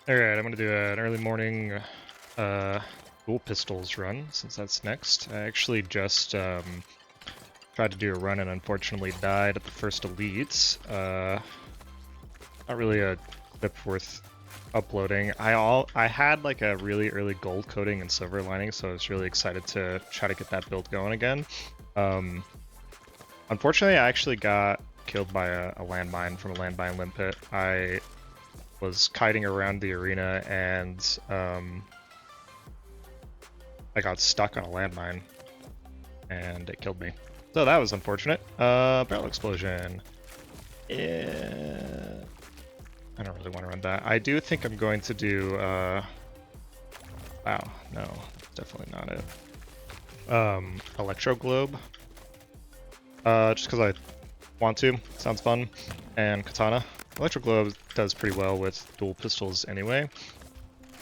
Alright, I'm gonna do an early morning dual pistols run, since that's next. I actually just tried to do a run and unfortunately died at the first elite. Not really a clip worth uploading. I had like a really early gold coating and silver lining, so I was really excited to try to get that build going again. Unfortunately, I actually got killed by a landmine from a landmine limpet. I was kiting around the arena and I got stuck on a landmine and it killed me. So that was unfortunate. Barrel explosion. Yeah. I don't really want to run that. I do think I'm going to do wow, no, that's definitely not it. Electro globe. Just because I want to. Sounds fun. And katana. Electro globe does pretty well with dual pistols anyway.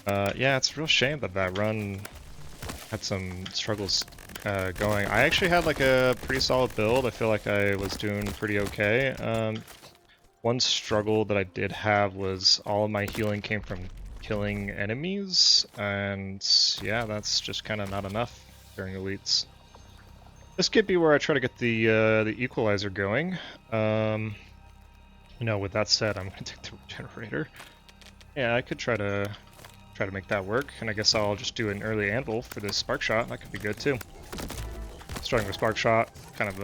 Yeah, it's a real shame that that run had some struggles going. I actually had like a pretty solid build. I feel like I was doing pretty okay. One struggle that I did have was all of my healing came from killing enemies, and yeah, that's just kind of not enough during elites. This could be where I try to get the equalizer going. You know, with that said, I'm gonna take the regenerator. Yeah, I could try to make that work, and I guess I'll just do an early anvil for this spark shot. That could be good too. Starting with spark shot, kind of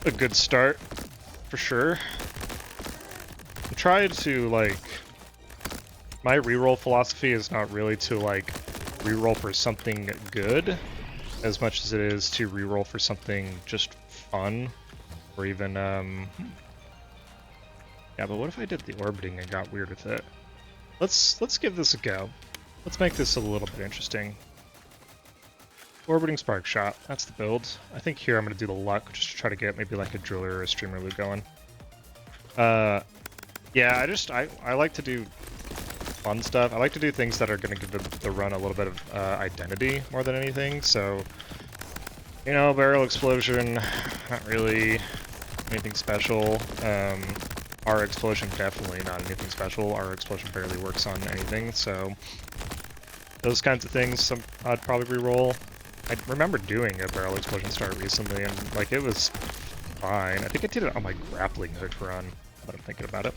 a good start for sure. I'm trying to like, my reroll philosophy is not really to like reroll for something good as much as it is to reroll for something just fun, or even yeah, but what if I did the orbiting and got weird with it? Let's give this a go. Let's make this a little bit interesting. Orbiting spark shot, that's the build. I think here I'm gonna do the luck just to try to get maybe like a driller or a streamer loot going. Yeah, I like to do fun stuff. I like to do things that are gonna give the run a little bit of identity more than anything. So, you know, barrel explosion, not really anything special. Our explosion, definitely not anything special. Our explosion barely works on anything, so those kinds of things I'd probably reroll. I remember doing a barrel explosion start recently, and like it was fine. I think I did it on my grappling hook run, but I'm thinking about it.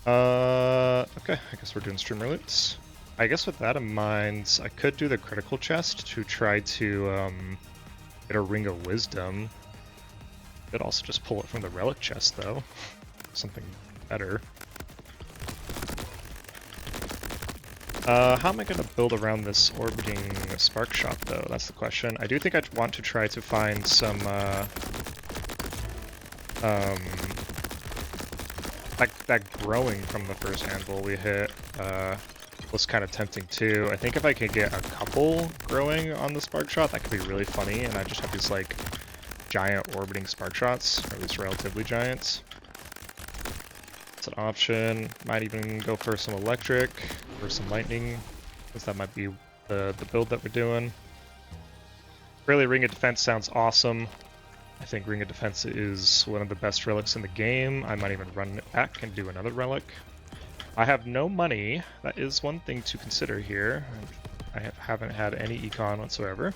Okay, I guess we're doing streamer loots. I guess with that in mind, I could do the critical chest to try to get a ring of wisdom. Could also just pull it from the relic chest though. Something better. How am I going to build around this orbiting spark shot though? That's the question. I do think I want to try to find some that growing from the first anvil we hit was kind of tempting too. I think if I could get a couple growing on the spark shot, that could be really funny, and I just have these like giant orbiting spark shots, or at least relatively giants. It's an option. Might even go for some electric or some lightning, because that might be the build that we're doing. Really, Ring of Defense sounds awesome. I think Ring of Defense is one of the best relics in the game. I might even run it back and do another relic. I have no money. That is one thing to consider here. I haven't had any econ whatsoever.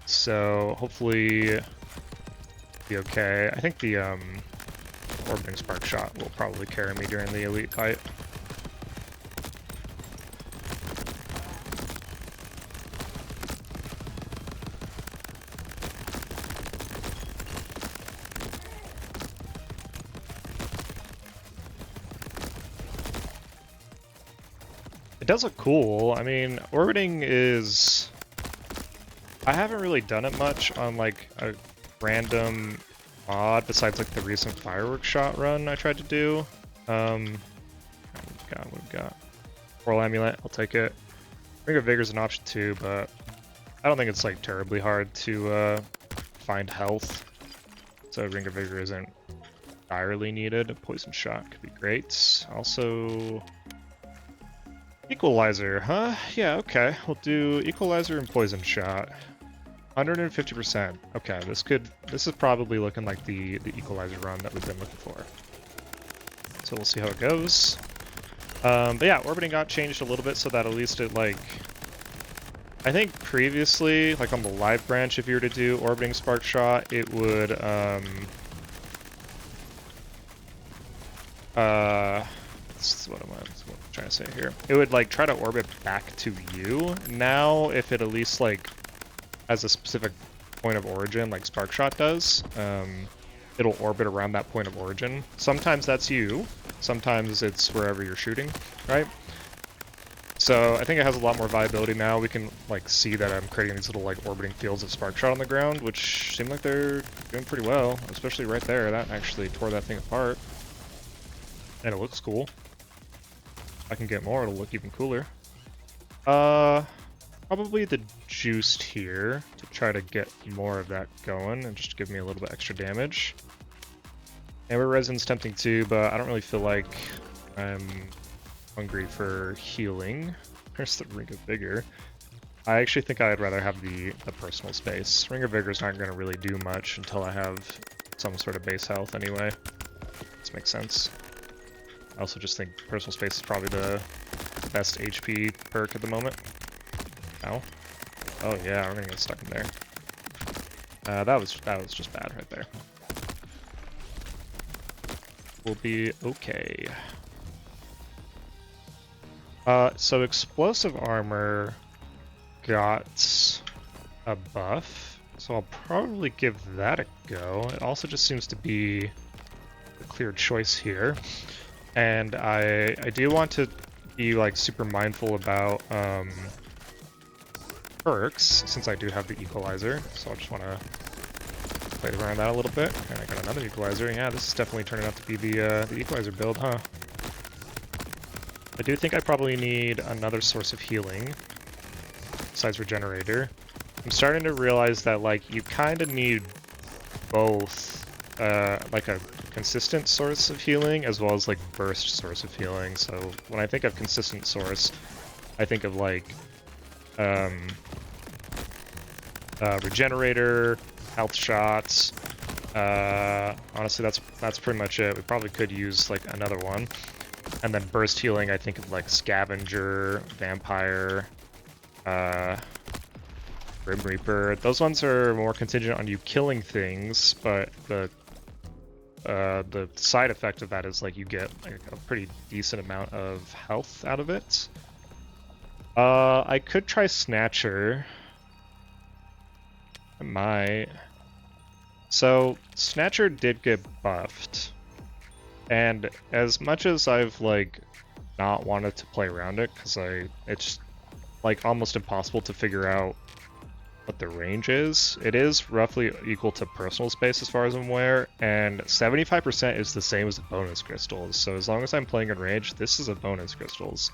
So hopefully be okay. I think the orbiting spark shot will probably carry me during the elite fight. It does look cool. I mean, orbiting is... I haven't really done it much on like a random mod besides like the recent fireworks shot run I tried to do. What we've got. Coral Amulet, I'll take it. Ring of Vigor is an option too, but I don't think it's like terribly hard to find health. So Ring of Vigor isn't direly needed. A poison shot could be great. Also, equalizer, huh? Yeah, okay. We'll do equalizer and poison shot. 150%. Okay, this is probably looking like the equalizer run that we've been looking for. so we'll see how it goes. But yeah, orbiting got changed a little bit so that at least it, like... I think previously, like on the live branch, if you were to do orbiting spark shot, it would, this is what I'm trying to say here. It would, like, try to orbit back to you. Now, if it at least, like, has a specific point of origin, like spark shot does, it'll orbit around that point of origin. Sometimes that's you, sometimes it's wherever you're shooting, right? So I think it has a lot more viability now. We can like see that I'm creating these little like orbiting fields of spark shot on the ground, which seem like they're doing pretty well, especially right there. That actually tore that thing apart. And it looks cool. If I can get more, it'll look even cooler. Probably the juiced here to try to get more of that going and just give me a little bit extra damage. Amber resin's tempting too, but I don't really feel like I'm hungry for healing. There's the Ring of Vigor. I actually think I'd rather have the personal space. Ring of Vigor's not going to really do much until I have some sort of base health anyway. This makes sense. I also just think personal space is probably the best HP perk at the moment. Ow. Oh yeah, we're gonna get stuck in there. That was just bad right there. We'll be okay. So explosive armor got a buff, so I'll probably give that a go. It also just seems to be a clear choice here. And I do want to be like super mindful about perks, since I do have the equalizer, so I just want to play around that a little bit. And I got another equalizer. Yeah, this is definitely turning out to be the equalizer build, huh? I do think I probably need another source of healing besides regenerator. I'm starting to realize that like you kind of need both, like a consistent source of healing as well as like burst source of healing. So when I think of consistent source, I think of like regenerator, health shots. Honestly, that's pretty much it. We probably could use like another one. And then burst healing, I think of like scavenger, vampire, Grim Reaper. Those ones are more contingent on you killing things, but the side effect of that is like you get like a pretty decent amount of health out of it. I could try Snatcher. I might. So Snatcher did get buffed, and as much as I've like not wanted to play around it because it's like almost impossible to figure out what the range is. It is roughly equal to personal space as far as I'm aware, and 75% is the same as the bonus crystals. So as long as I'm playing in range, this is a bonus crystals,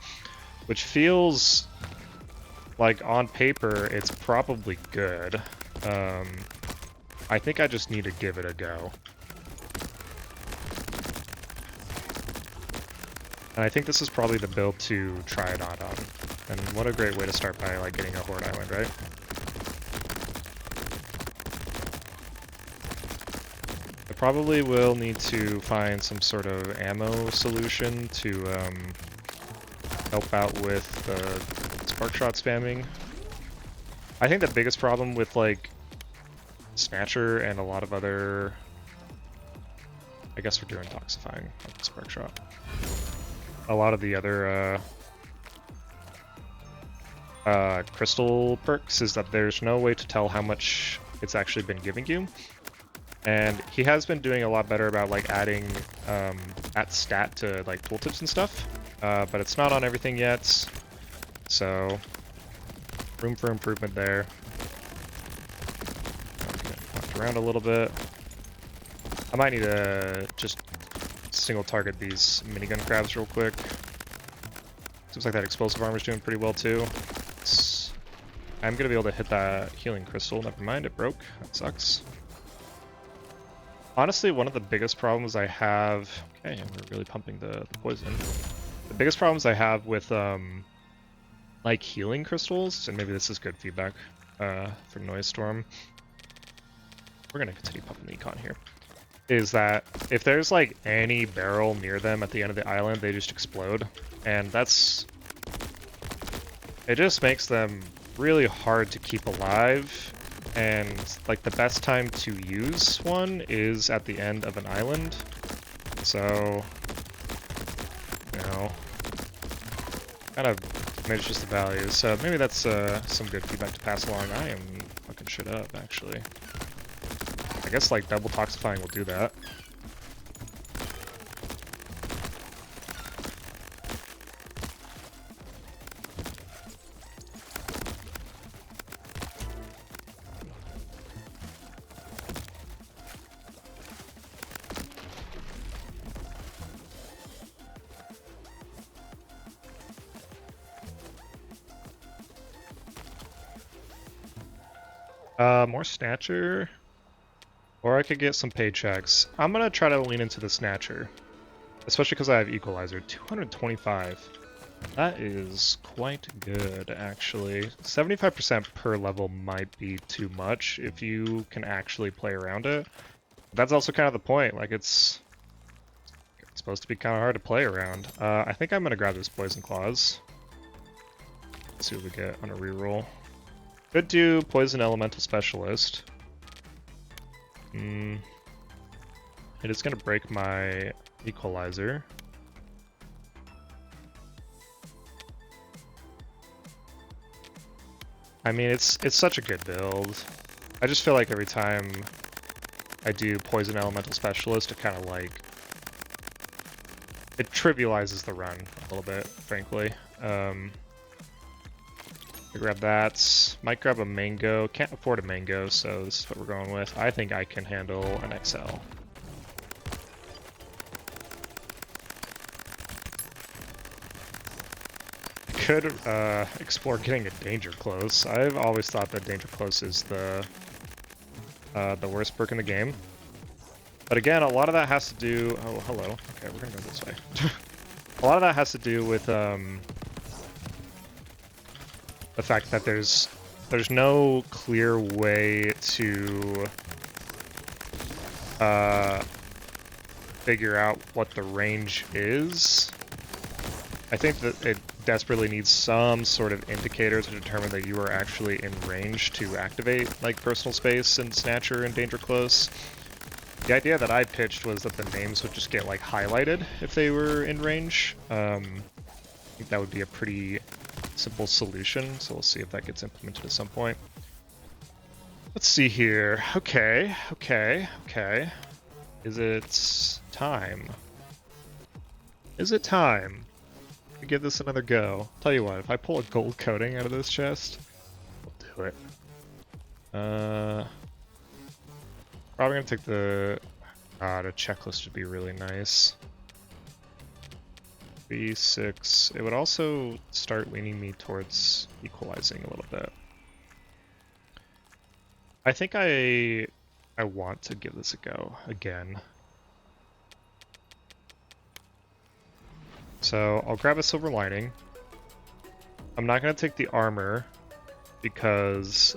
which feels like on paper it's probably good. I think I just need to give it a go. And I think this is probably the build to try it out on. And what a great way to start by like getting a Horde Island, right? I probably will need to find some sort of ammo solution to help out with the spark shot spamming. I think the biggest problem with like Snatcher and a lot of other, I guess we're doing toxifying of the spark shot. A lot of the other crystal perks is that there's no way to tell how much it's actually been giving you. And he has been doing a lot better about like adding at stat to like tooltips and stuff, but it's not on everything yet, so room for improvement there. Okay, around a little bit. I might need to just single target these minigun crabs real quick. Seems like that explosive armor is doing pretty well too. I'm gonna be able to hit that healing crystal. Never mind, it broke. That sucks. Honestly, one of the biggest problems I have... Okay, we're really pumping the poison. The biggest problems I have with like healing crystals, and maybe this is good feedback for Noise Storm. We're gonna continue pumping the econ here. is that if there's like any barrel near them at the end of the island, they just explode. And it just makes them really hard to keep alive. And like the best time to use one is at the end of an island. So, you know, kind of diminishes the value. So maybe that's some good feedback to pass along. I am fucking shit up, actually. I guess like double toxifying will do that. More Snatcher, or I could get some paychecks. I'm gonna try to lean into the Snatcher, especially because I have Equalizer. 225. That is quite good, actually. 75% per level might be too much if you can actually play around it. That's also kind of the point. Like, it's supposed to be kind of hard to play around. I think I'm gonna grab this Poison Claws. Let's see what we get on a reroll. Could do Poison Elemental Specialist. It is going to break my Equalizer. I mean, it's such a good build. I just feel like every time I do Poison Elemental Specialist, it kind of like... it trivializes the run a little bit, frankly. Grab that. Might grab a mango. Can't afford a mango, so this is what we're going with. I think I can handle an XL. Could explore getting a Danger Close. I've always thought that Danger Close is the worst perk in the game. But again, a lot of that has to do... oh, hello. Okay, we're gonna go this way. A lot of that has to do with the fact that there's no clear way to figure out what the range is. I think that it desperately needs some sort of indicator to determine that you are actually in range to activate like Personal Space and Snatcher and Danger Close. The idea that I pitched was that the names would just get like highlighted if they were in range. I think that would be a pretty simple solution, so we'll see if that gets implemented at some point. Let's see here. Okay. Is it time? Is it time to give this another go? Tell you what, if I pull a gold coating out of this chest, we'll do it. Probably gonna take the checklist would be really nice. 3-6. It would also start leaning me towards equalizing a little bit. I think I want to give this a go again. So I'll grab a Silver Lining. I'm not going to take the armor because,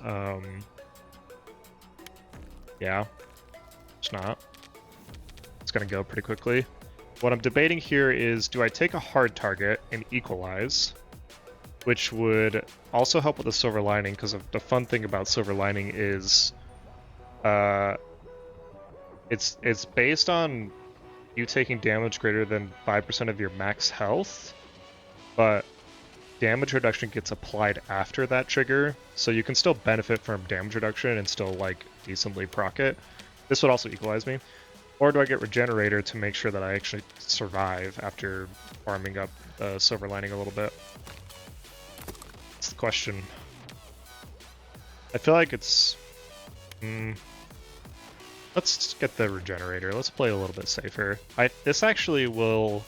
yeah, it's not. It's going to go pretty quickly. What I'm debating here is, do I take a hard target and equalize, which would also help with the Silver Lining, because the fun thing about Silver Lining is it's based on you taking damage greater than 5% of your max health, but damage reduction gets applied after that trigger, so you can still benefit from damage reduction and still like decently proc it. This would also equalize me. Or do I get Regenerator to make sure that I actually survive after farming up the Silver Lining a little bit? That's the question. I feel like it's... let's get the Regenerator. Let's play a little bit safer. This actually will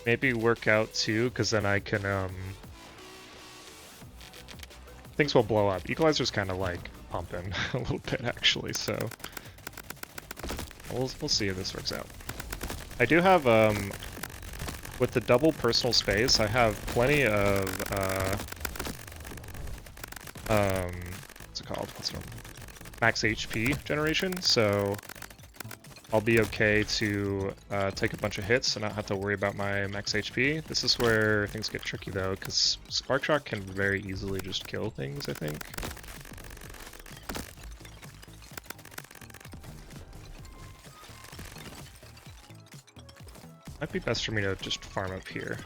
maybe work out too, because then I can... things will blow up. Equalizer's kind of like pumping a little bit actually, so we'll see if this works out. I do have with the double Personal Space, I have plenty of what's it called? max HP generation, so I'll be okay to take a bunch of hits and not have to worry about my max HP. This is where things get tricky though, because Spark Shock can very easily just kill things, I think. Might be best for me to just farm up here.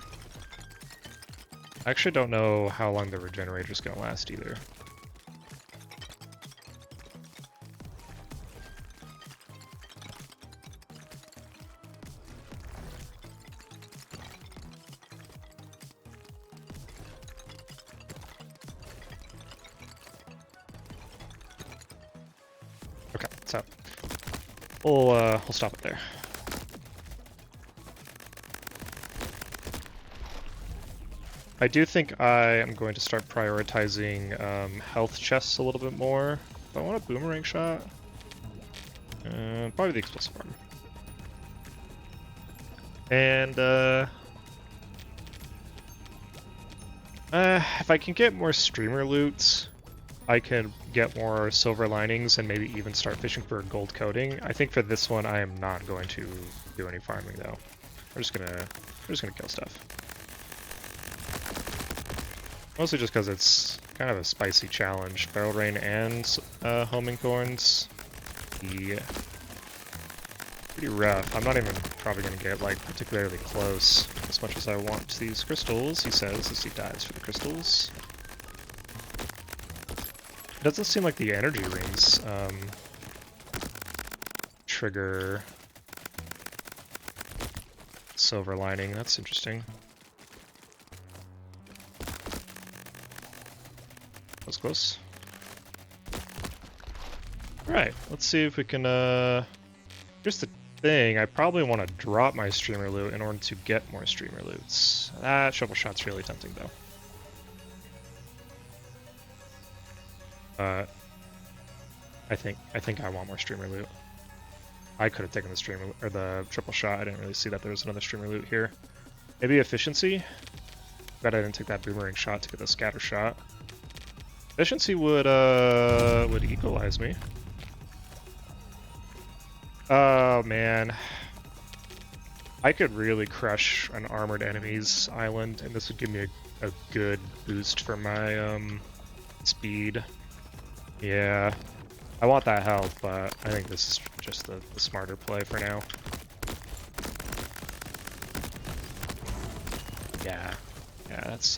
I actually don't know how long the regenerator's gonna last either. Okay, so we'll stop it there. I do think I am going to start prioritizing health chests a little bit more. If I want a boomerang shot, probably the explosive arm. And if I can get more streamer loot, I can get more silver linings and maybe even start fishing for a gold coating. I think for this one, I am not going to do any farming though. We're just gonna kill stuff. Mostly just because it's kind of a spicy challenge. Barrel Rain and Homing Thorns. Yeah. Pretty rough. I'm not even probably going to get like particularly close as much as I want to these crystals, he says as he dives for the crystals. It doesn't seem like the energy rings trigger silver lining. That's interesting. Close. Alright, let's see if we can, here's the thing, I probably want to drop my streamer loot in order to get more streamer loots. That shovel shot's really tempting though. I think I want more streamer loot. I could have taken the streamer, or the triple shot, I didn't really see that there was another streamer loot here. Maybe efficiency? Bet I didn't take that boomerang shot to get the scatter shot. Efficiency would equalize me. Oh man. I could really crush an armored enemy's island, and this would give me a good boost for my speed. Yeah. I want that health, but I think this is just the smarter play for now. Yeah. Yeah, that's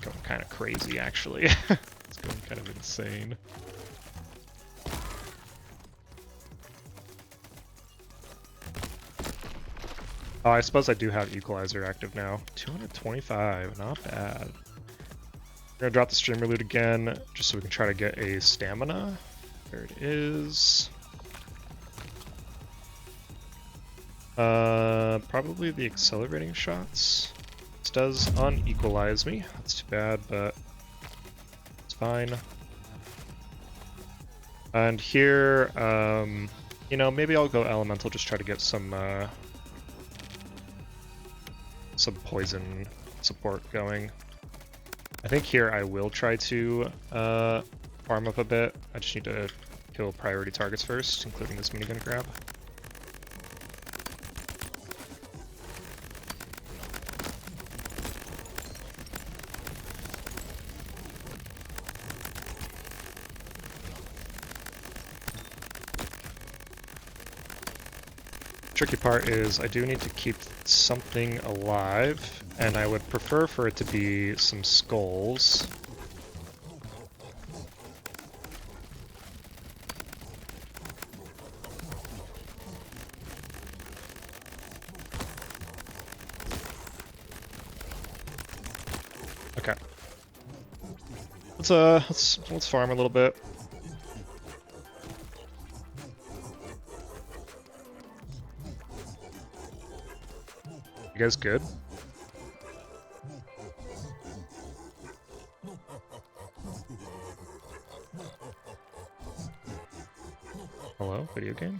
going kind of crazy, actually. It's going kind of insane. Oh, I suppose I do have Equalizer active now. 225, not bad. We're gonna drop the streamer loot again, just so we can try to get a stamina. There it is. Probably the accelerating shots. This does unequalize me. That's too bad, but it's fine. And here, you know, maybe I'll go elemental, just try to get some poison support going. I think here I will try to farm up a bit. I just need to kill priority targets first, including this minigun grab. Tricky part is I do need to keep something alive, and I would prefer for it to be some skulls. Okay. Let's farm a little bit. You guys good? Hello, video game?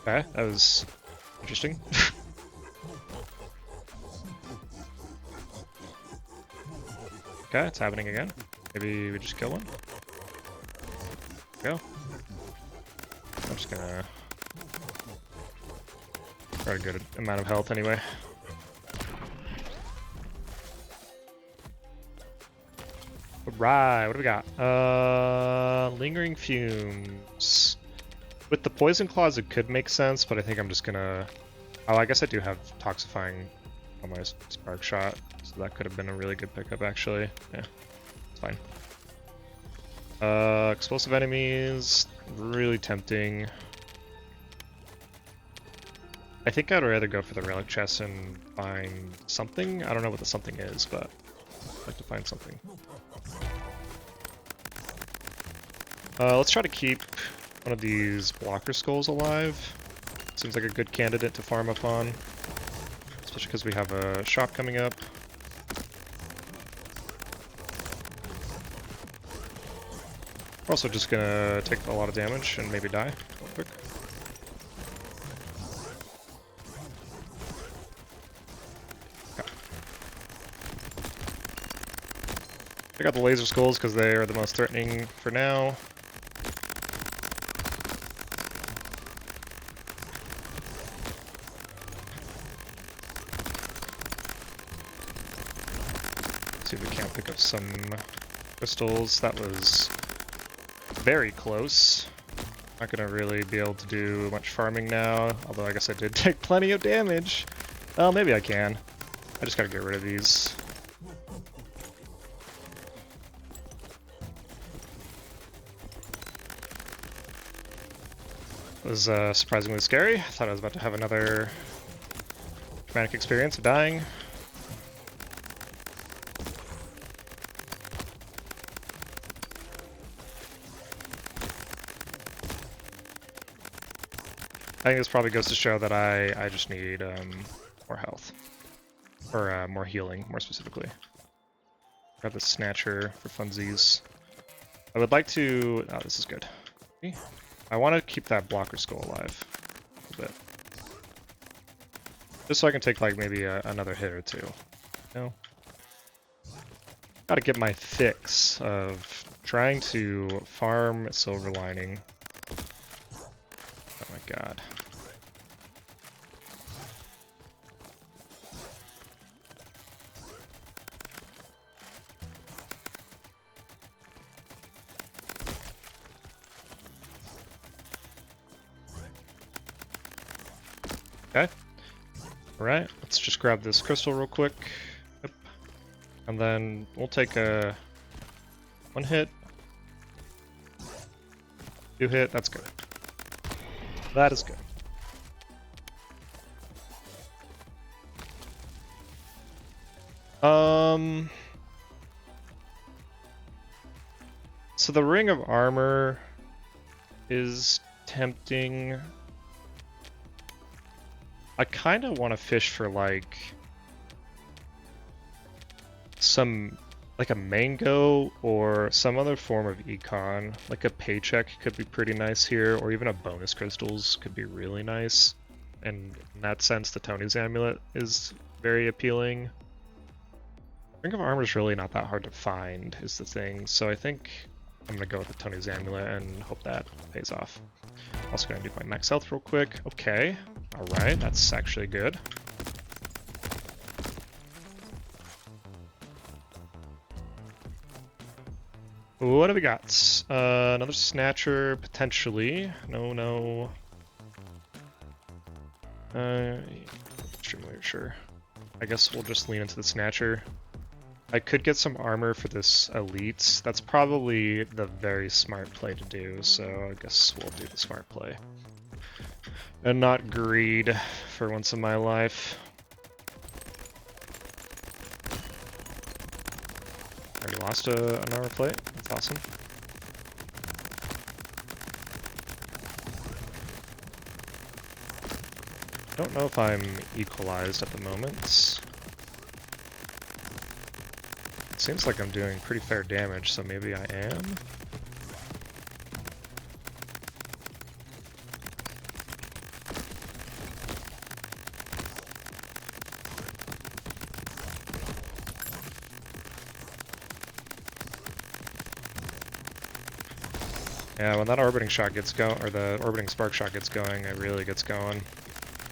Okay, that was interesting. Okay, it's happening again. Maybe we just kill one. Go. I'm just gonna try a good amount of health anyway. Right, what do we got? Lingering fumes. With the poison claws, it could make sense, but I think I'm just gonna. Oh, I guess I do have toxifying on my spark shot, so that could have been a really good pickup actually. Yeah, it's fine. Explosive enemies, really tempting. I think I'd rather go for the relic chest and find something. I don't know what the something is, but I'd like to find something. Let's try to keep one of these blocker skulls alive. Seems like a good candidate to farm up on, especially because we have a shop coming up. We're also just gonna take a lot of damage and maybe die real quick. Okay. I got the laser skulls because they are the most threatening for now. See if we can't pick up some crystals. That was very close. Not gonna really be able to do much farming now, although I guess I did take plenty of damage. Well, maybe I can. I just gotta get rid of these. It was surprisingly scary. I thought I was about to have another traumatic experience of dying. I think this probably goes to show that I just need more health. Or more healing, more specifically. Grab the Snatcher for funsies. I would like to... Oh, this is good. I want to keep that blocker skull alive a little bit. Just so I can take like maybe another hit or two. You know? Gotta get my fix of trying to farm Silver Lining. Oh my god. Okay. Alright, let's just grab this crystal real quick. Yep. And then we'll take a 1 hit. 2 hit, that's good. That is good. So the Ring of Armor is tempting. I kind of want to fish for like some, like a mango or some other form of econ. Like a paycheck could be pretty nice here, or even a bonus crystals could be really nice. And in that sense, the Tony's Amulet is very appealing. Ring of Armor is really not that hard to find, is the thing. So I think I'm gonna go with the Tony's Amulet and hope that pays off. Also gonna do my max health real quick. Okay. Alright, that's actually good. What do we got? Another Snatcher, potentially. No. Extremely sure. I guess we'll just lean into the Snatcher. I could get some armor for this Elite. That's probably the very smart play to do, so I guess we'll do the smart play. And not greed for once in my life. Already lost an armor plate. That's awesome. Don't know if I'm equalized at the moment. Seems like I'm doing pretty fair damage, so maybe I am. Yeah, when that orbiting shot gets going, or the orbiting spark shot gets going, it really gets going.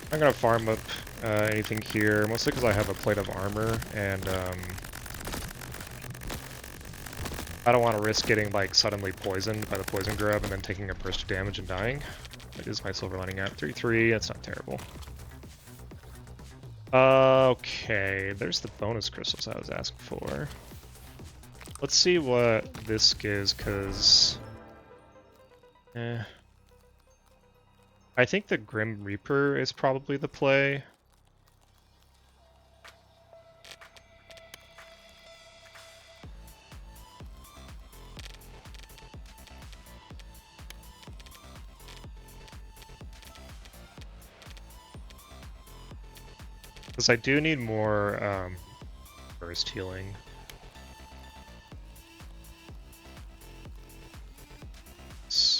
I'm gonna farm up anything here, mostly because I have a plate of armor, and I don't want to risk getting like suddenly poisoned by the poison grub and then taking a burst of damage and dying. That is my silver lining at 3-3, that's not terrible. Okay, there's the bonus crystals I was asking for. Let's see what this gives, because... I think the Grim Reaper is probably the play. Because I do need more burst healing.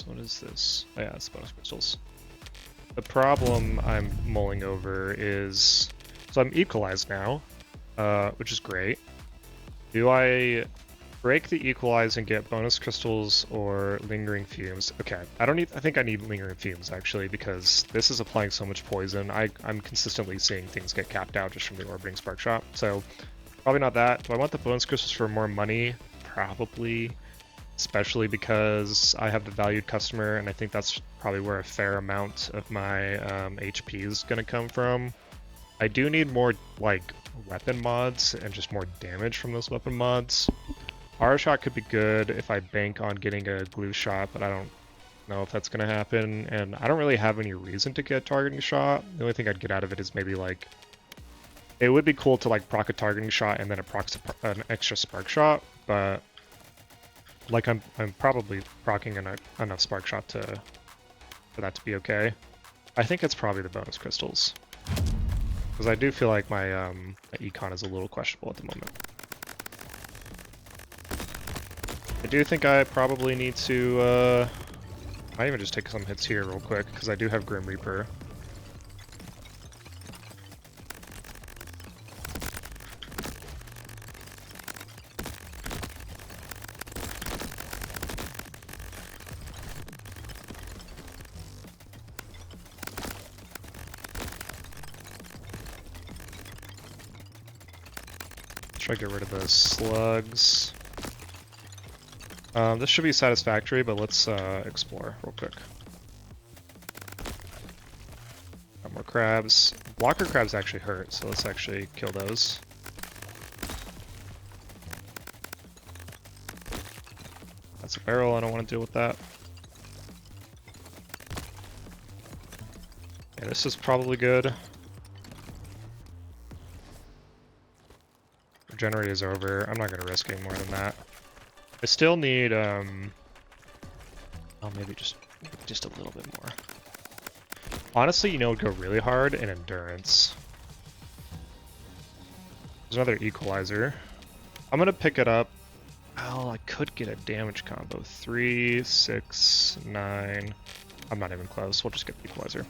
What is this? Oh yeah, it's bonus crystals. The problem I'm mulling over is... So I'm equalized now, which is great. Do I break the equalize and get bonus crystals or lingering fumes? Okay, I think I need lingering fumes actually, because this is applying so much poison. I'm consistently seeing things get capped out just from the orbiting spark shot. So probably not that. Do I want the bonus crystals for more money? Probably. Especially because I have the valued customer, and I think that's probably where a fair amount of my HP is going to come from. I do need more, like, weapon mods and just more damage from those weapon mods. Aura shot could be good if I bank on getting a glue shot, but I don't know if that's going to happen, and I don't really have any reason to get targeting shot. The only thing I'd get out of it is maybe, like, it would be cool to, like, proc a targeting shot and then an extra spark shot, but... Like, I'm probably proccing enough spark shot for that to be okay. I think it's probably the bonus crystals. Because I do feel like my econ is a little questionable at the moment. I do think I probably need to, I even just take some hits here real quick, because I do have Grim Reaper. Try to get rid of those slugs. This should be satisfactory, but let's explore real quick. Got more crabs. Blocker crabs actually hurt, so let's actually kill those. That's a barrel, I don't want to deal with that. Yeah, this is probably good. Regenerate is over. I'm not going to risk any more than that. I still need, oh, maybe just a little bit more. Honestly, you know, it'd go really hard in endurance. There's another equalizer. I'm going to pick it up. Oh, I could get a damage combo. 3, 6, 9. I'm not even close. We'll just get the equalizer.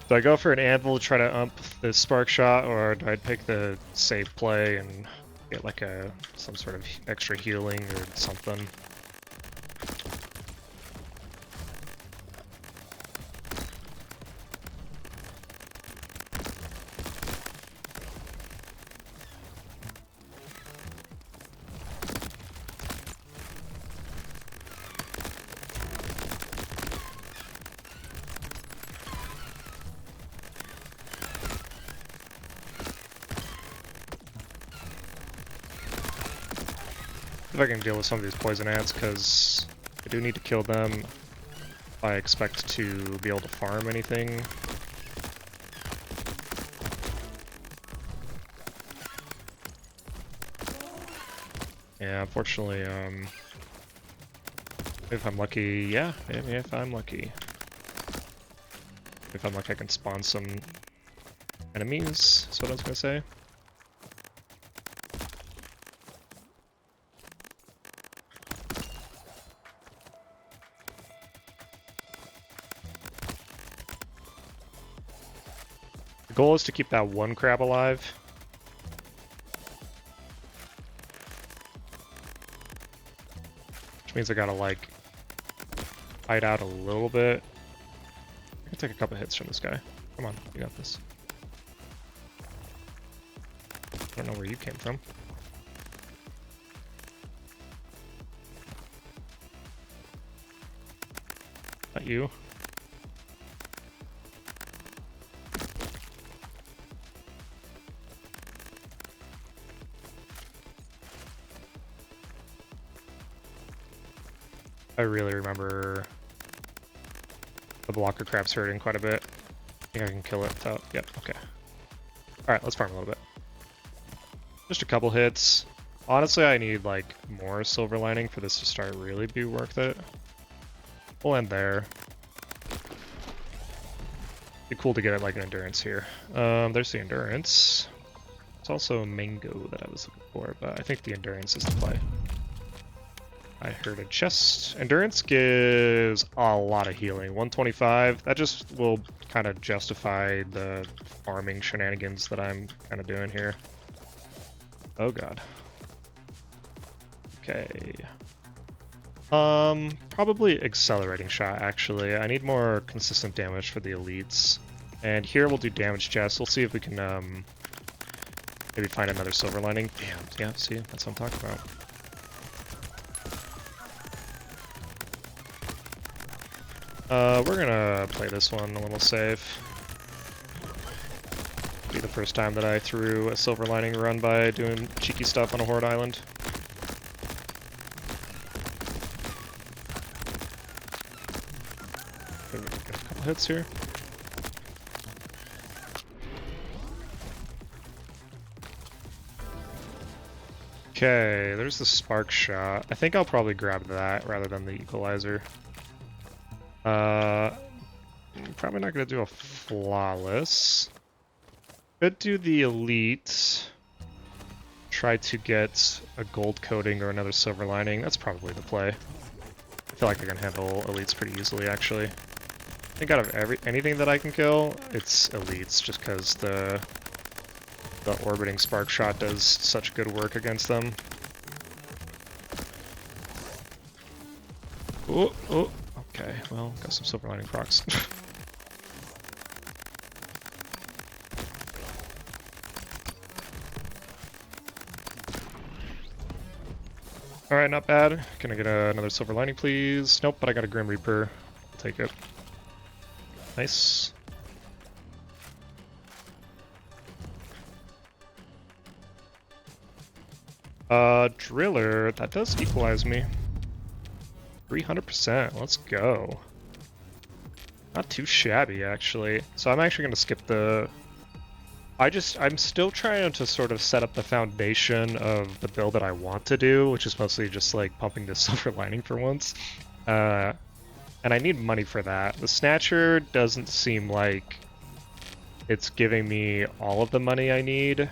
Do I go for an Anvil to try to ump the spark shot, or do I pick the safe play and get like some sort of extra healing or something? If I can deal with some of these poison ants, because I do need to kill them if I expect to be able to farm anything. Yeah, unfortunately, if I'm lucky, yeah, maybe if I'm lucky. If I'm lucky, I can spawn some enemies, that's what I was gonna say. The goal is to keep that one crab alive. Which means I gotta, like, hide out a little bit. I can take a couple hits from this guy. Come on, you got this. I don't know where you came from. Not you. I really remember the blocker crab's hurting quite a bit. I think I can kill it without... Yep, okay. Alright, let's farm a little bit. Just a couple hits. Honestly, I need like more silver lining for this to start really be worth it. We'll end there. Be cool to get like an endurance here. There's the endurance. It's also mango that I was looking for, but I think the endurance is the play. I heard a chest. Endurance gives a lot of healing. 125. That just will kind of justify the farming shenanigans that I'm kind of doing here. Oh god. Okay. Probably accelerating shot, actually. I need more consistent damage for the elites. And here we'll do damage chest. We'll see if we can, maybe find another silver lining. Damn, yeah, see? That's what I'm talking about. We're gonna play this one a little safe. Be the first time that I threw a silver lining run by doing cheeky stuff on a horde island. Get a couple hits here. Okay, there's the spark shot. I think I'll probably grab that rather than the equalizer. Probably not gonna do a flawless. Could do the elite. Try to get a gold coating or another silver lining. That's probably the play. I feel like I can handle elites pretty easily, actually. I think out of anything that I can kill, it's elites, just because the orbiting spark shot does such good work against them. Oh, oh. Okay, well, got some silver lining procs. Alright, not bad. Can I get another silver lining, please? Nope, but I got a Grim Reaper. I'll take it. Nice. Driller, that does equalize me. 300%, let's go. Not too shabby, actually. So I'm actually going to skip the... I'm still trying to sort of set up the foundation of the build that I want to do, which is mostly just like pumping the silver lining for once. And I need money for that. The Snatcher doesn't seem like it's giving me all of the money I need.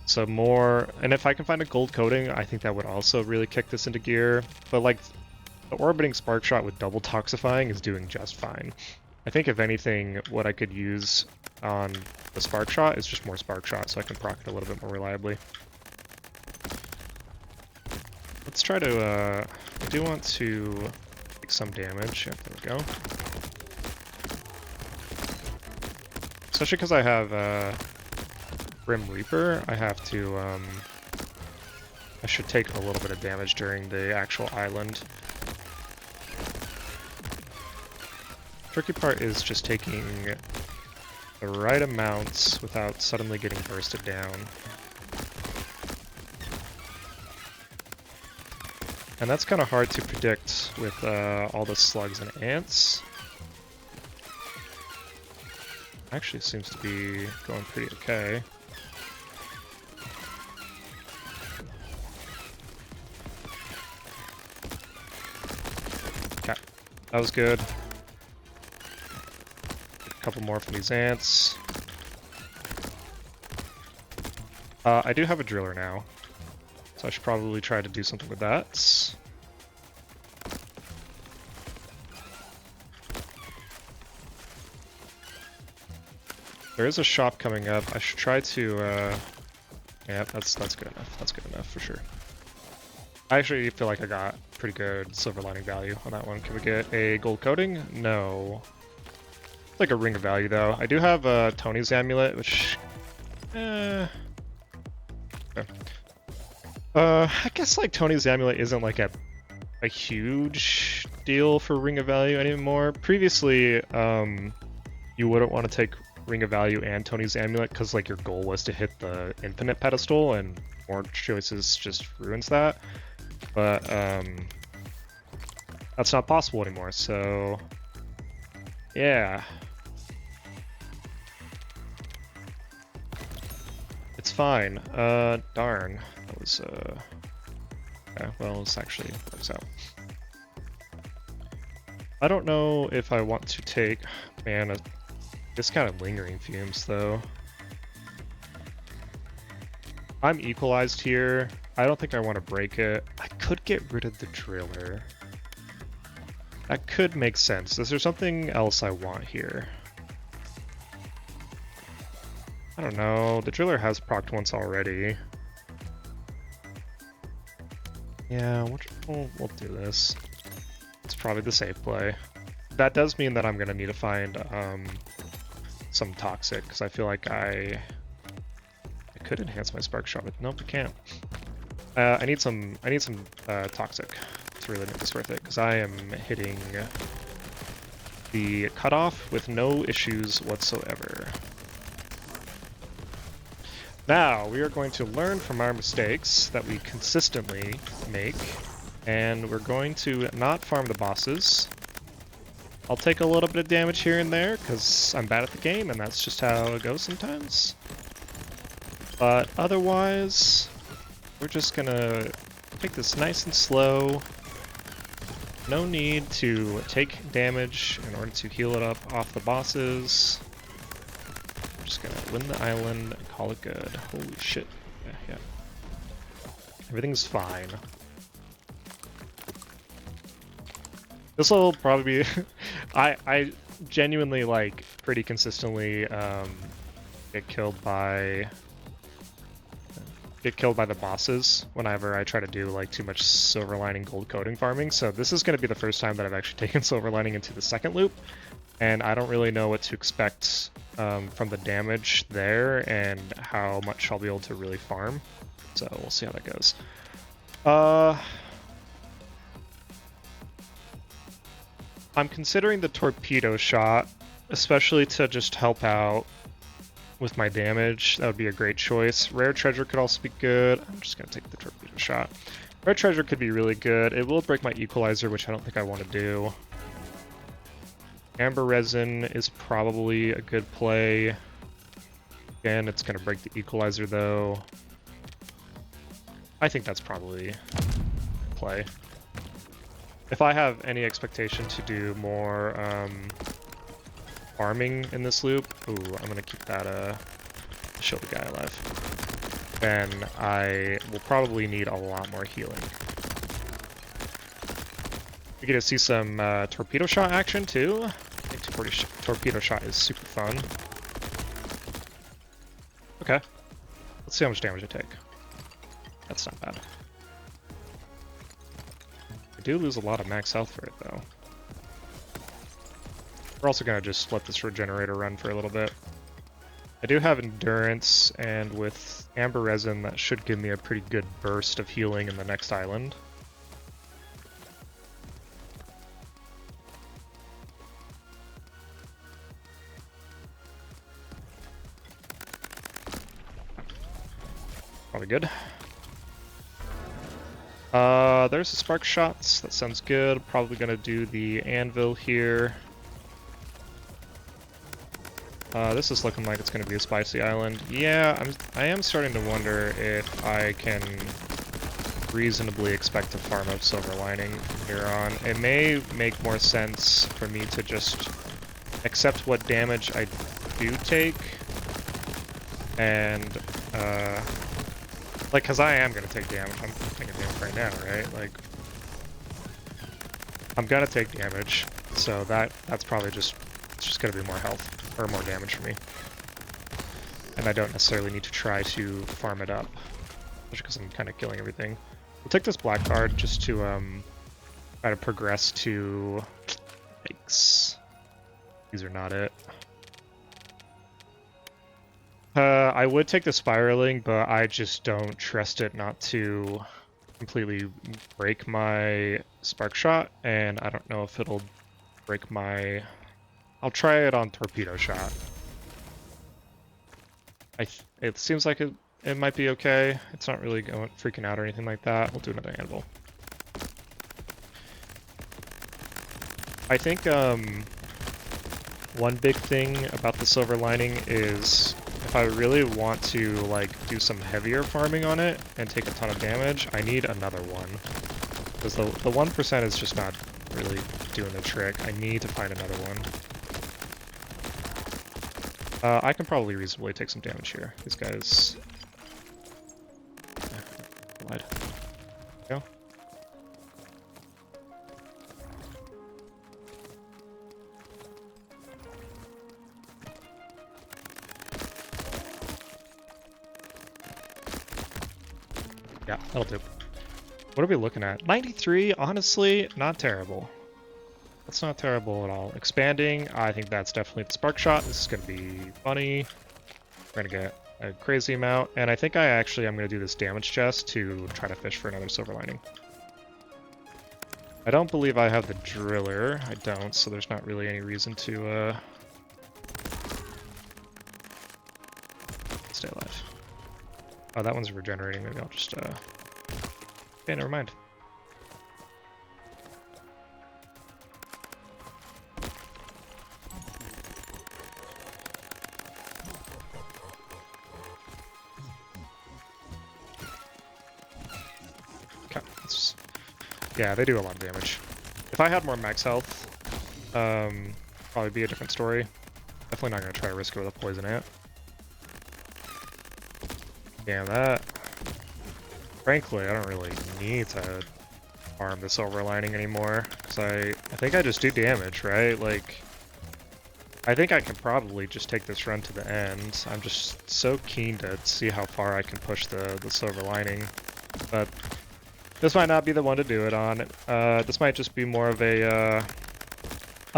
So more, and if I can find a gold coating, I think that would also really kick this into gear. But like, the orbiting spark shot with double toxifying is doing just fine. I think if anything, what I could use on the spark shot is just more spark shot, so I can proc it a little bit more reliably. Let's try to, I do want to take some damage. Yep, there we go. Especially because I have, Grim Reaper, I have to, I should take a little bit of damage during the actual island. Tricky part is just taking the right amounts without suddenly getting bursted down. And that's kind of hard to predict with all the slugs and ants. Actually seems to be going pretty okay. Okay, that was good. A couple more from these ants. I do have a driller now, so I should probably try to do something with that. There is a shop coming up. I should try to, yeah, that's good enough. That's good enough for sure. I actually feel like I got pretty good silver lining value on that one. Can we get a gold coating? No. It's like a ring of value though. I do have Tony's amulet, which okay. I guess like Tony's amulet isn't like a huge deal for ring of value anymore. Previously, you wouldn't want to take ring of value and Tony's amulet because like your goal was to hit the infinite pedestal, and more choices just ruins that. But that's not possible anymore. So yeah, it's fine. Darn, that was yeah, well, this actually works out. I don't know if I want to take, man, this kind of lingering fumes though. I'm equalized here. I don't think I want to break it. I could get rid of the driller. That could make sense. Is there something else I want here? I don't know. The driller has procced once already. Yeah, we'll do this. It's probably the safe play. That does mean that I'm gonna need to find some toxic, because I feel like I could enhance my spark shot, but nope, I can't. I need some toxic to really make this worth it, because I am hitting the cutoff with no issues whatsoever. Now, we are going to learn from our mistakes that we consistently make, and we're going to not farm the bosses. I'll take a little bit of damage here and there, because I'm bad at the game, and that's just how it goes sometimes. But otherwise, we're just gonna take this nice and slow. No need to take damage in order to heal it up off the bosses. Just gonna win the island and call it good. Holy shit. Yeah. Everything's fine. This will probably be... I genuinely, like, pretty consistently get killed by the bosses whenever I try to do, like, too much silver lining gold coating farming. So this is going to be the first time that I've actually taken silver lining into the second loop. And I don't really know what to expect from the damage there and how much I'll be able to really farm. So we'll see how that goes. I'm considering the torpedo shot, especially to just help out with my damage. That would be a great choice. Rare treasure could also be good. I'm just going to take the torpedo shot. Rare treasure could be really good. It will break my equalizer, which I don't think I want to do. Amber resin is probably a good play. Again, it's going to break the equalizer though. I think that's probably a play. If I have any expectation to do more farming in this loop, ooh, I'm going to keep that shield guy alive. Then I will probably need a lot more healing. We get to see some torpedo shot action too. I think torpedo shot is super fun. Okay, let's see how much damage I take. That's not bad. I do lose a lot of max health for it though. We're also gonna just let this regenerator run for a little bit. I do have endurance, and with amber resin that should give me a pretty good burst of healing in the next island. Probably good. There's the spark shots. That sounds good. Probably gonna do the anvil here. This is looking like it's gonna be a spicy island. Yeah, I am starting to wonder if I can reasonably expect to farm up silver lining from here on. It may make more sense for me to just accept what damage I do take, and like, cause I am gonna take damage. I'm taking damage right now, right? Like, I'm gonna take damage, so that's probably it's just gonna be more health or more damage for me, and I don't necessarily need to try to farm it up, especially because I'm kind of killing everything. We'll take this black card just to try to progress to... Yikes. These are not it. I would take the spiraling, but I just don't trust it not to completely break my spark shot, and I don't know if it'll break my... I'll try it on torpedo shot. It seems like it might be okay. It's not really going freaking out or anything like that. We'll do another anvil. I think one big thing about the silver lining is if I really want to like do some heavier farming on it and take a ton of damage, I need another one. Because the 1% is just not really doing the trick. I need to find another one. I can probably reasonably take some damage here. These guys... Lied. Go. Yeah, that'll do. What are we looking at? 93, honestly, not terrible. That's not terrible at all. Expanding, I think that's definitely the spark shot. This is going to be funny. We're going to get a crazy amount. And I think I'm going to do this damage chest to try to fish for another silver lining. I don't believe I have the driller. I don't, so there's not really any reason to stay alive. Oh, that one's regenerating. Maybe I'll just... Okay, never mind. Yeah, they do a lot of damage. If I had more max health, probably be a different story. Definitely not going to try to risk it with a poison ant. Damn that. Frankly, I don't really need to farm the silver lining anymore, because I think I just do damage, right? Like, I think I can probably just take this run to the end. I'm just so keen to see how far I can push the silver lining, but this might not be the one to do it on. This might just be more of a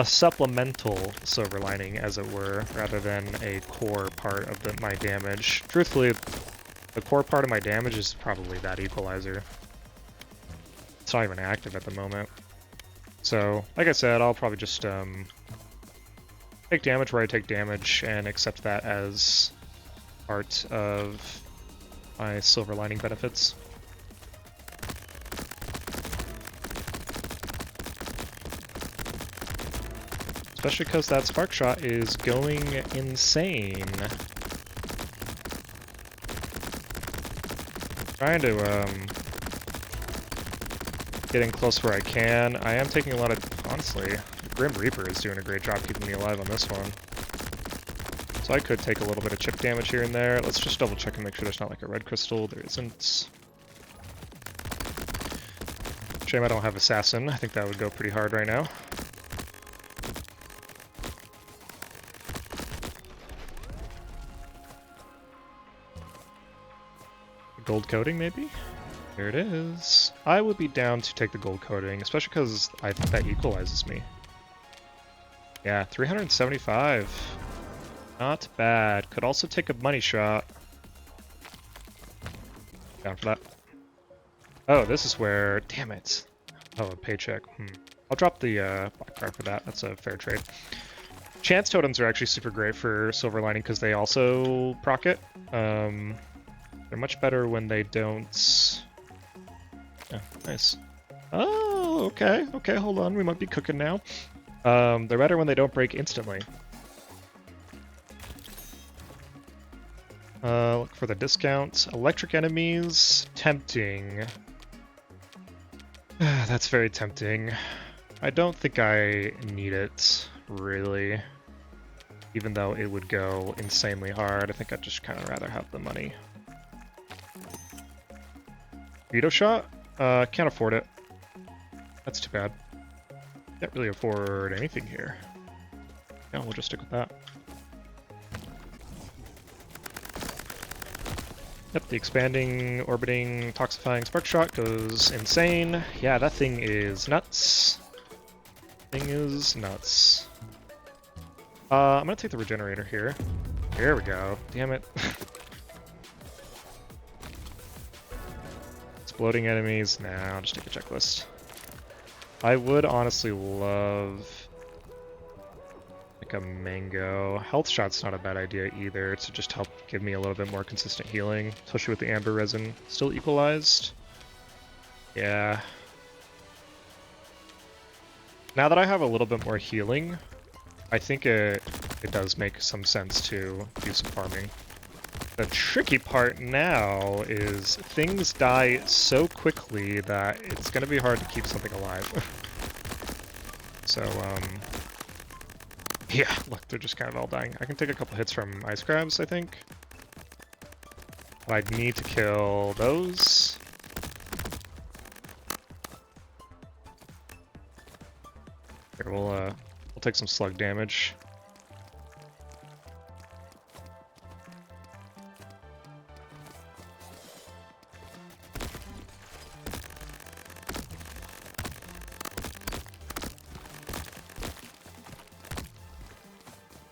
supplemental silver lining, as it were, rather than a core part of my damage. Truthfully, the core part of my damage is probably that equalizer. It's not even active at the moment. So, like I said, I'll probably just take damage where I take damage and accept that as part of my silver lining benefits. Especially because that spark shot is going insane. Trying to get in close where I can. I am taking a lot of, honestly, Grim Reaper is doing a great job keeping me alive on this one. So I could take a little bit of chip damage here and there. Let's just double check and make sure there's not like a red crystal. There isn't. Shame I don't have Assassin. I think that would go pretty hard right now. Gold coating, maybe? There it is. I would be down to take the gold coating, especially because I think that equalizes me. Yeah, 375. Not bad. Could also take a money shot. Down for that. Oh, this is where... Damn it. Oh, a paycheck. I'll drop the black card for that. That's a fair trade. Chance totems are actually super great for silver lining because they also proc it. They're much better when they don't... Yeah, nice. Oh, okay. Okay, hold on. We might be cooking now. They're better when they don't break instantly. Look for the discounts. Electric enemies. Tempting. That's very tempting. I don't think I need it, really. Even though it would go insanely hard, I think I'd just kind of rather have the money. Veto shot? Can't afford it. That's too bad. Can't really afford anything here. Yeah, we'll just stick with that. Yep, the expanding, orbiting, toxifying spark shot goes insane. Yeah, that thing is nuts. Thing is nuts. I'm gonna take the regenerator here. There we go. Damn it. Exploding enemies. Nah, I'll just take a checklist. I would honestly love like a mango. Health shot's not a bad idea either to just help give me a little bit more consistent healing, especially with the amber resin still equalized. Yeah. Now that I have a little bit more healing, I think it does make some sense to do some farming. The tricky part now is things die so quickly that it's going to be hard to keep something alive. So, yeah, look, they're just kind of all dying. I can take a couple hits from ice crabs, I think. But I'd need to kill those. Here, we'll take some slug damage.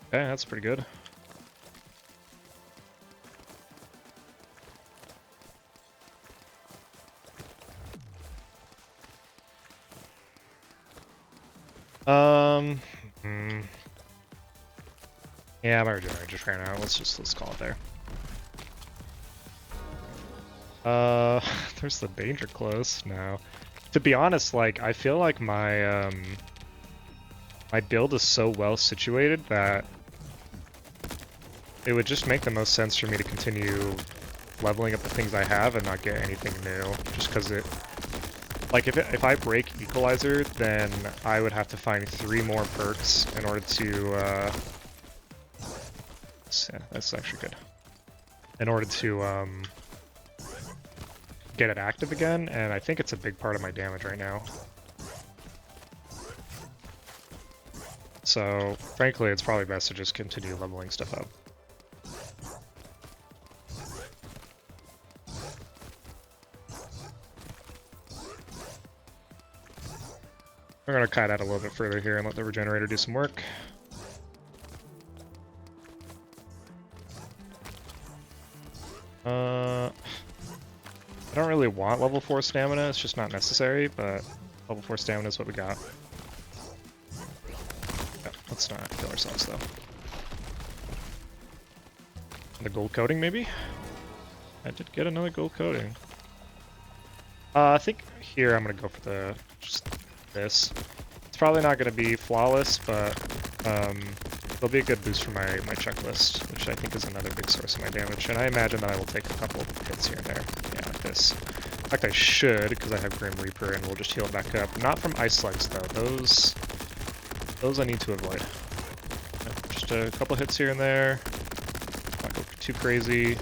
Okay, that's pretty good. Yeah, my regenerator just ran out. Let's call it there. There's the danger close now. To be honest, like, I feel like my my build is so well situated that it would just make the most sense for me to continue leveling up the things I have and not get anything new. Just because it, like, if I break Equalizer, then I would have to find 3 more perks in order to, yeah, that's actually good. In order to, get it active again, and I think it's a big part of my damage right now. So, frankly, it's probably best to just continue leveling stuff up. We're gonna kite out a little bit further here and let the regenerator do some work. I don't really want level 4 stamina, it's just not necessary, but level 4 stamina is what we got. Yeah, let's not kill ourselves though. The gold coating maybe? I did get another gold coating. I think here I'm gonna go for the just this. It's probably not gonna be flawless, but it'll be a good boost for my checklist, which I think is another big source of my damage. And I imagine that I will take a couple of hits here and there. Yeah, like this. In fact, I should, because I have Grim Reaper, and we'll just heal it back up. Not from ice slugs though. Those I need to avoid. Yeah, just a couple hits here and there. Not go too crazy.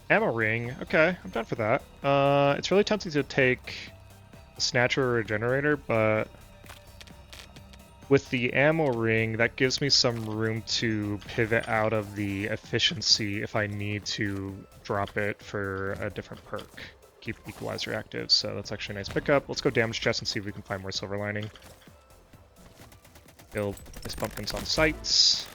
Ammo ring, okay, I'm down for that. It's really tempting to take a Snatcher or Regenerator, but with the ammo ring, that gives me some room to pivot out of the efficiency if I need to drop it for a different perk. Keep Equalizer active, so that's actually a nice pickup. Let's go damage chest and see if we can find more silver lining. Build nice pumpkins on sights.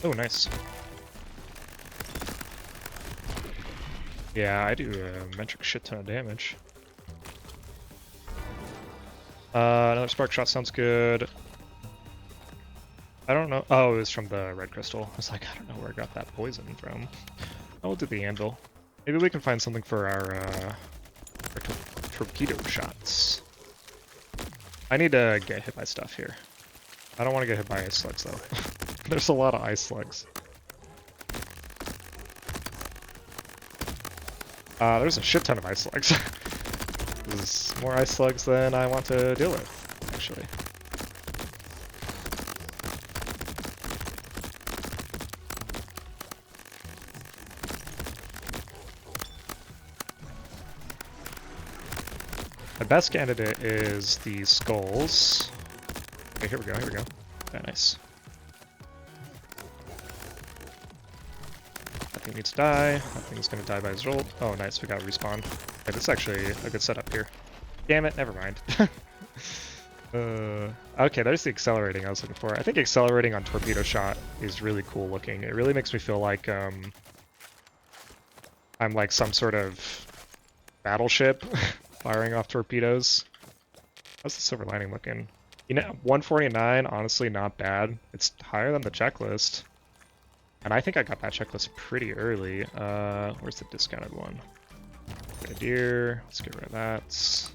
Oh, nice. Yeah, I do a metric shit ton of damage. Another spark shot sounds good. I don't know. Oh, it was from the red crystal. I was like, I don't know where I got that poison from. Oh, we'll do the anvil. Maybe we can find something for our torpedo shots. I need to get hit by stuff here. I don't want to get hit by ice slugs though. There's a lot of ice slugs. There's a shit ton of ice slugs. There's more ice slugs than I want to deal with. actually. The best candidate is the skulls. Okay, here we go, here we go. Yeah, nice. That thing needs to die. That thing's gonna die by his ult. Oh, nice, we got a respawn. Okay, this is actually a good setup here. Damn it, never mind. Okay, there's the accelerating I was looking for. I think accelerating on torpedo shot is really cool looking. It really makes me feel like I'm like some sort of battleship firing off torpedoes. How's the silver lining looking? You know, 149, honestly not bad. It's higher than the checklist. And I think I got that checklist pretty early. Where's the discounted one? Grenadier, let's get rid of that.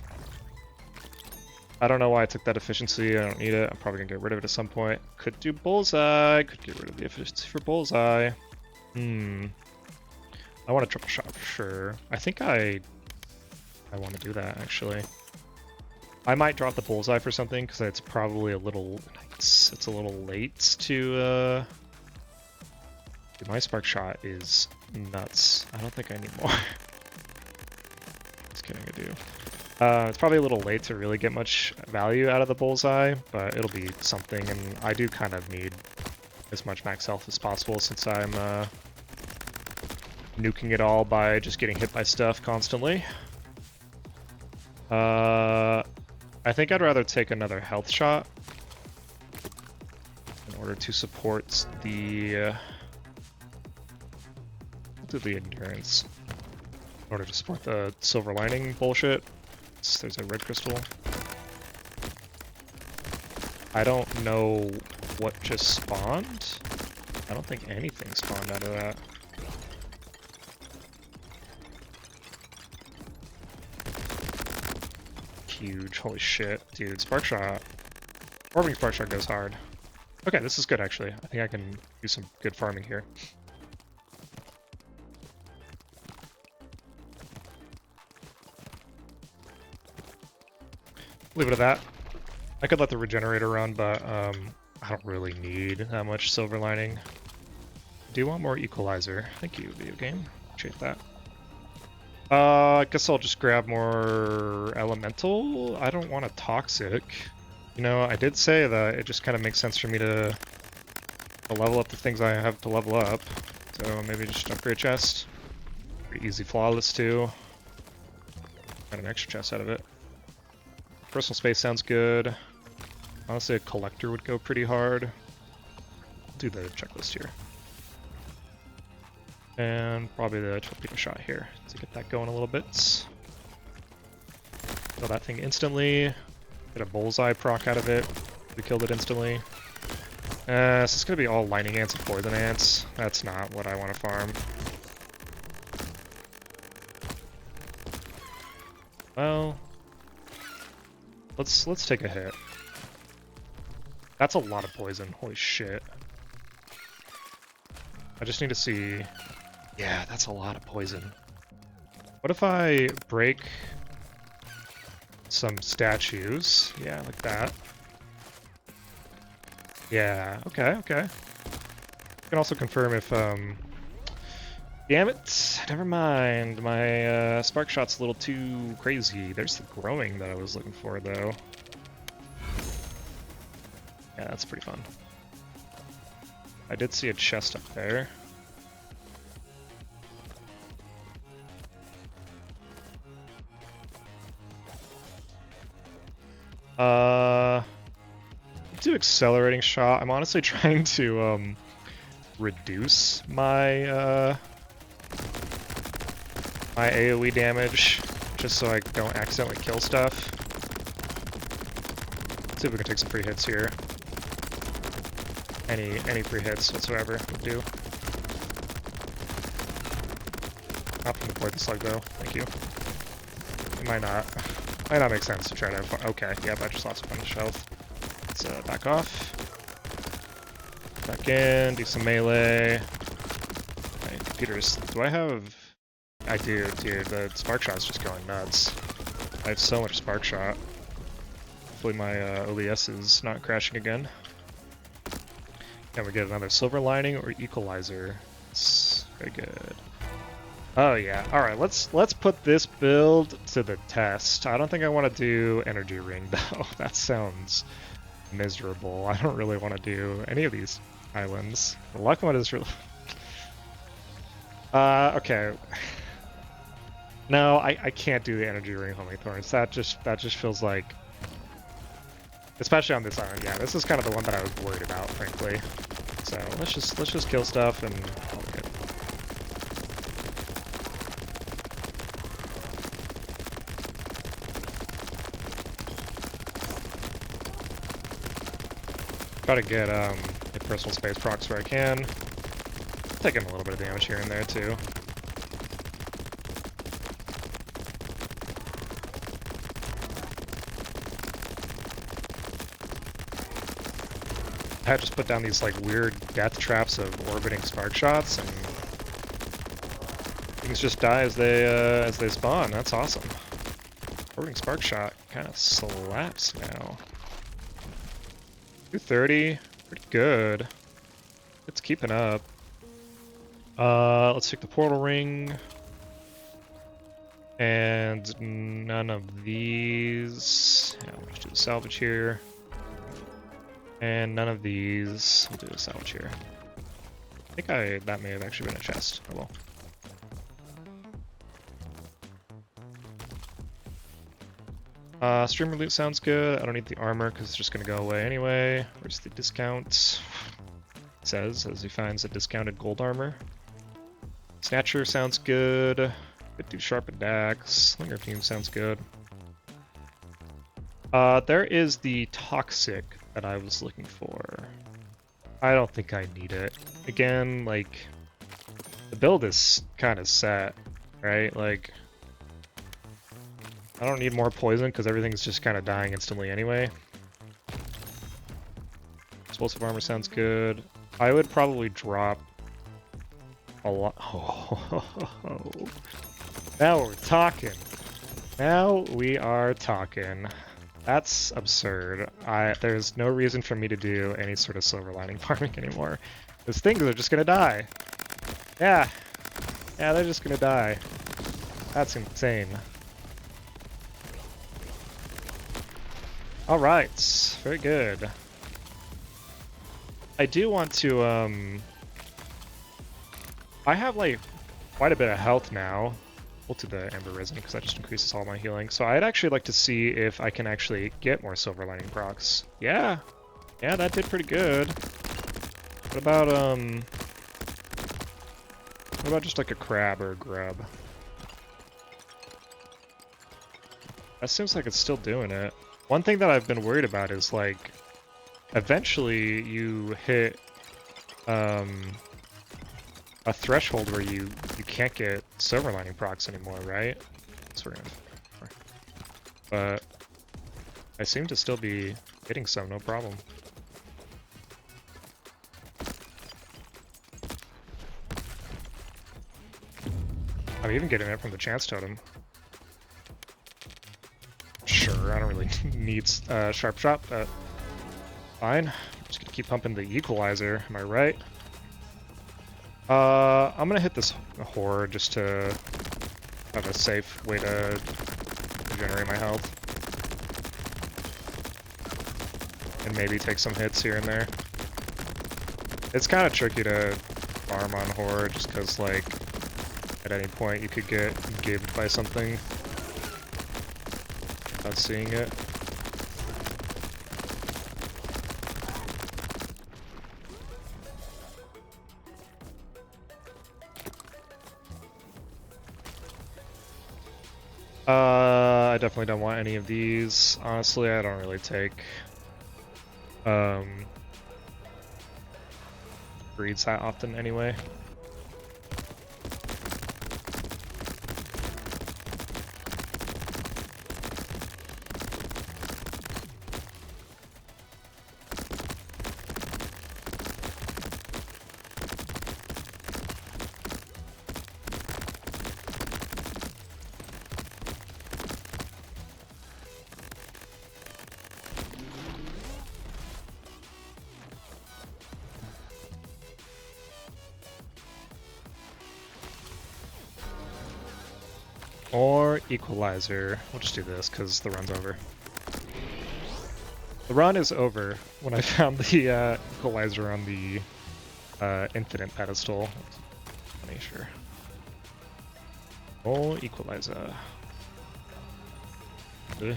I don't know why I took that efficiency. I don't need it. I'm probably gonna get rid of it at some point. Could do bullseye. Could get rid of the efficiency for bullseye. I want a triple shot for sure. I think I want to do that actually. I might drop the bullseye for something because it's probably a little. It's a little late to. Dude, my spark shot is nuts. I don't think I need more. Just kidding, I do. It's probably a little late to really get much value out of the bullseye, but it'll be something, and I do kind of need as much max health as possible since I'm nuking it all by just getting hit by stuff constantly. I think I'd rather take another health shot in order to support the endurance. In order to support the silver lining bullshit. There's a red crystal. I don't know what just spawned. I don't think anything spawned out of that. Huge, holy shit. Dude, spark shot. Orbiting spark shot goes hard. Okay, this is good actually. I think I can do some good farming here. Leave it at that. I could let the regenerator run, but I don't really need that much silver lining. Do you want more equalizer? Thank you, video game. Appreciate that. I guess I'll just grab more elemental. I don't want a toxic. You know, I did say that it just kind of makes sense for me to level up the things I have to level up. So maybe just upgrade chest. Pretty easy flawless too. Got an extra chest out of it. Personal space sounds good. Honestly, a collector would go pretty hard. I'll do the checklist here. And probably the torpedo shot here to get that going a little bit. Kill that thing instantly. Get a bullseye proc out of it. We killed it instantly. So it's gonna be all lightning ants and poison ants. That's not what I want to farm. Well, let's take a hit. That's a lot of poison. Holy shit. I just need to see. Yeah, that's a lot of poison. What if I break some statues? Yeah, like that. Yeah, okay, okay. I can also confirm if, damn it, never mind. My spark shot's a little too crazy. There's the growing that I was looking for, though. Yeah, that's pretty fun. I did see a chest up there. Do accelerating shot. I'm honestly trying to reduce my my AoE damage just so I don't accidentally kill stuff. Let's see if we can take some free hits here. Any free hits whatsoever would do. Not from the poison slug though. Thank you. It might not make sense to try to. Okay, yep, I just lost a bunch of health. Let's back off. Back in, do some melee. Okay, computers. Do I have? I do, dude. The spark shot's just going nuts. I have so much spark shot. Hopefully my OBS is not crashing again. And we get another silver lining or equalizer. It's very good. Oh yeah. All right. Let's put this build to the test. I don't think I want to do energy ring though. That sounds miserable. I don't really want to do any of these islands. The luck one is really. Okay. No, I can't do the energy ring homing thorns. That just feels like, especially on this island. Yeah, this is kind of the one that I was worried about, frankly. So let's just kill stuff and all good. Try to get personal space procs where I can. Taking a little bit of damage here and there too. I just put down these like weird death traps of orbiting spark shots, and things just die as they spawn. That's awesome. Orbiting spark shot kind of slaps now. 230, pretty good. It's keeping up. Let's take the portal ring. And none of these. Yeah, we'll just do the salvage here. And none of these. We'll do a salvage here. I think that may have actually been a chest. Oh well. Streamer loot sounds good. I don't need the armor because it's just going to go away anyway. Where's the discount? It says as he finds a discounted gold armor. Snatcher sounds good. Could do sharpened axe. Linger team sounds good. There is the toxic that I was looking for. I don't think I need it. Again, like, the build is kind of set, right? Like, I don't need more poison because everything's just kind of dying instantly anyway. Explosive armor sounds good. I would probably drop a lot. Oh, now we're talking. Now we are talking. That's absurd. There's no reason for me to do any sort of silver lining farming anymore. Those things are just gonna die. Yeah, they're just gonna die. That's insane. All right, very good. I do want to. I have like quite a bit of health now. We'll do the Amber Resin because that just increases all my healing. So I'd actually like to see if I can actually get more silver lining procs. Yeah, that did pretty good. What about just like a crab or a grub? That seems like it's still doing it. One thing that I've been worried about is like, eventually you hit a threshold where you can't get silver lining procs anymore, right? That's what we're gonna. But I seem to still be getting some, no problem. I'm even getting it from the chance totem. Sure, I don't really need sharp shot, but fine. Just gonna keep pumping the equalizer, am I right? I'm gonna hit this horde just to have a safe way to regenerate my health. And maybe take some hits here and there. It's kind of tricky to farm on horde just because, like, at any point you could get gibbed by something without seeing it. I definitely don't want any of these. Honestly, I don't really take breeds that often anyway. Or Equalizer. We'll just do this because the run's over. The run is over when I found the Equalizer on the Infinite pedestal. Funny, sure. Oh, Equalizer. Ugh.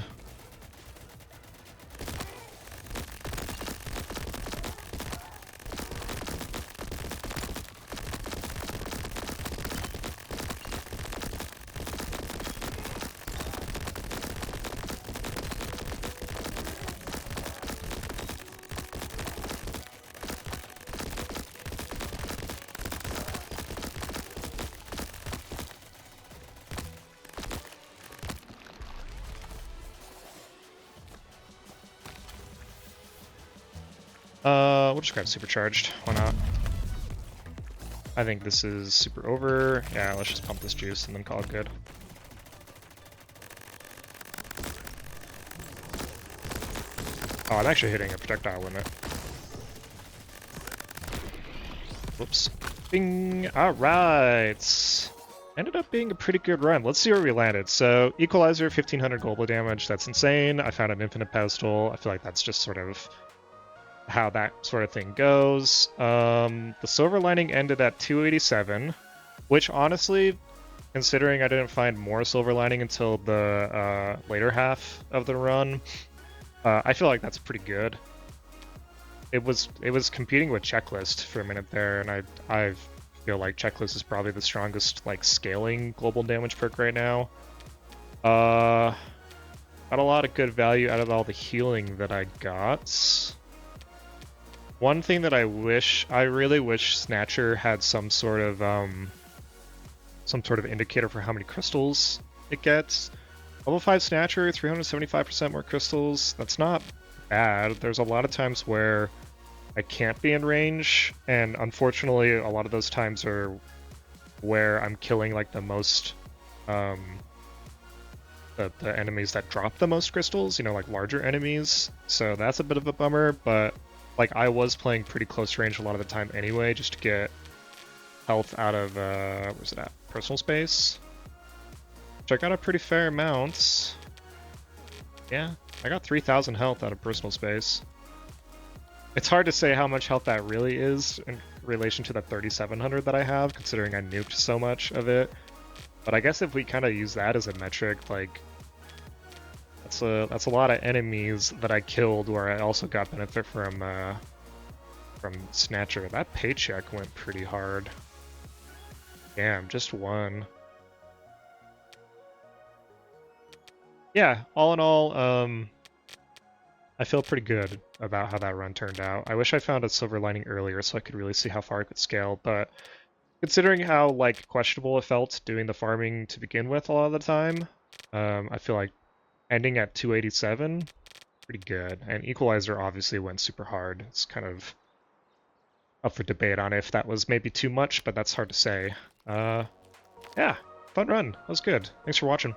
We'll just grab Supercharged. Why not? I think this is super over. Yeah, let's just pump this juice and then call it good. Oh, I'm actually hitting a projectile limit. Whoops. Bing! Alright! Ended up being a pretty good run. Let's see where we landed. So, Equalizer, 1500 global damage. That's insane. I found an infinite pedestal. I feel like that's just sort of how that sort of thing goes. The silver lining ended at 287, which honestly, considering I didn't find more silver lining until the later half of the run, I feel like that's pretty good. It was competing with Checklist for a minute there, and I feel like Checklist is probably the strongest like scaling global damage perk right now. Got a lot of good value out of all the healing that I got. One thing that I really wish Snatcher had some sort of indicator for how many crystals it gets. Level 5 Snatcher, 375% more crystals. That's not bad. There's a lot of times where I can't be in range, and unfortunately a lot of those times are where I'm killing like the most the enemies that drop the most crystals, you know, like larger enemies. So that's a bit of a bummer, but like, I was playing pretty close range a lot of the time anyway, just to get health out of, where's it at? Personal space? Which I got a pretty fair amount. Yeah, I got 3,000 health out of personal space. It's hard to say how much health that really is in relation to the 3,700 that I have, considering I nuked so much of it. But I guess if we kind of use that as a metric, like, that's a lot of enemies that I killed where I also got benefit from Snatcher. That paycheck went pretty hard. Damn, just one. Yeah, all in all, I feel pretty good about how that run turned out. I wish I found a silver lining earlier so I could really see how far I could scale, but considering how like questionable it felt doing the farming to begin with a lot of the time, I feel like ending at 287, pretty good. And Equalizer obviously went super hard. It's kind of up for debate on if that was maybe too much, but that's hard to say. Yeah, fun run. That was good. Thanks for watching.